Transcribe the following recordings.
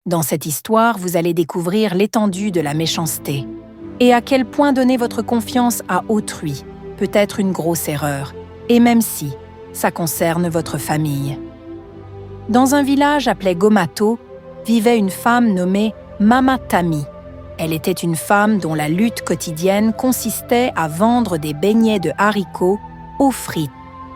Dans cette histoire, vous allez découvrir l'étendue de la méchanceté et à quel point donner votre confiance à autrui peut être une grosse erreur, et même si ça concerne votre famille. Dans un village appelé Gomato, vivait une femme nommée Mama Tami. Elle était une femme dont la lutte quotidienne consistait à vendre des beignets de haricots aux frites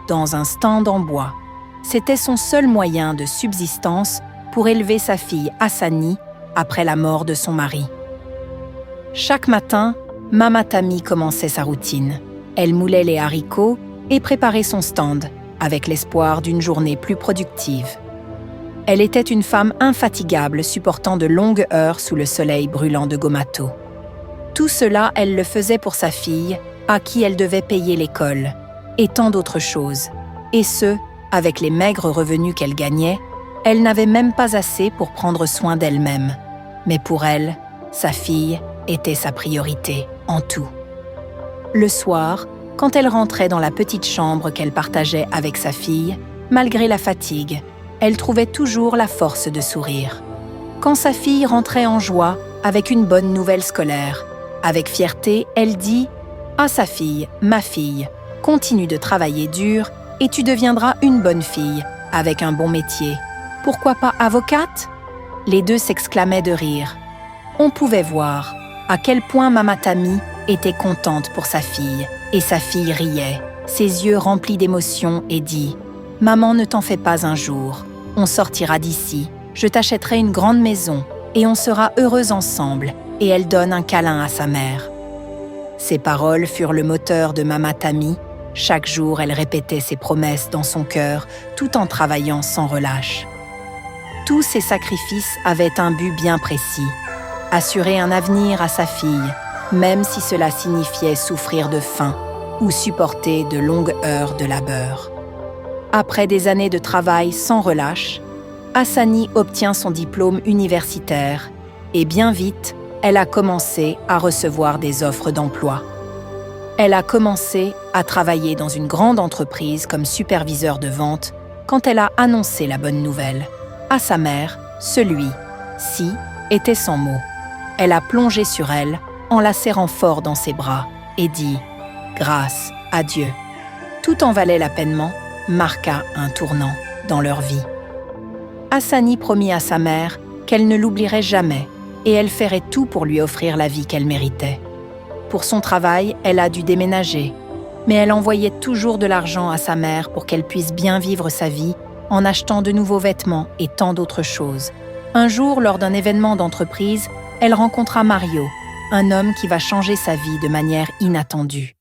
dans un stand en bois. C'était son seul moyen de subsistance pour élever sa fille Hassani après la mort de son mari. Chaque matin, Mama Tami commençait sa routine. Elle moulait les haricots et préparait son stand, avec l'espoir d'une journée plus productive. Elle était une femme infatigable supportant de longues heures sous le soleil brûlant de Gomato. Tout cela, elle le faisait pour sa fille, à qui elle devait payer l'école, et tant d'autres choses. Et ce, avec les maigres revenus qu'elle gagnait, elle n'avait même pas assez pour prendre soin d'elle-même. Mais pour elle, sa fille était sa priorité en tout. Le soir, quand elle rentrait dans la petite chambre qu'elle partageait avec sa fille, malgré la fatigue, elle trouvait toujours la force de sourire. Quand sa fille rentrait en joie avec une bonne nouvelle scolaire, avec fierté, elle dit à sa fille, « Ma fille, continue de travailler dur et tu deviendras une bonne fille avec un bon métier. Pourquoi pas avocate ?» Les deux s'exclamaient de rire. On pouvait voir à quel point Mama Tami était contente pour sa fille, et sa fille riait, ses yeux remplis d'émotion, et dit « Maman, ne t'en fais pas un jour. On sortira d'ici, je t'achèterai une grande maison, et on sera heureux ensemble. » Et elle donne un câlin à sa mère. Ces paroles furent le moteur de Mama Tami. Chaque jour, elle répétait ses promesses dans son cœur, tout en travaillant sans relâche. Tous ces sacrifices avaient un but bien précis, assurer un avenir à sa fille, même si cela signifiait souffrir de faim ou supporter de longues heures de labeur. Après des années de travail sans relâche, Hassani obtient son diplôme universitaire et bien vite, elle a commencé à recevoir des offres d'emploi. Elle a commencé à travailler dans une grande entreprise comme superviseur de vente quand elle a annoncé la bonne nouvelle. À sa mère, celui-ci était sans mots. Elle a plongé sur elle en la serrant fort dans ses bras et dit « Grâce à Dieu ». Tout en valait l'apainement marqua un tournant dans leur vie. Hassani promit à sa mère qu'elle ne l'oublierait jamais et elle ferait tout pour lui offrir la vie qu'elle méritait. Pour son travail, elle a dû déménager, mais elle envoyait toujours de l'argent à sa mère pour qu'elle puisse bien vivre sa vie en achetant de nouveaux vêtements et tant d'autres choses. Un jour, lors d'un événement d'entreprise, elle rencontra Mario, un homme qui va changer sa vie de manière inattendue.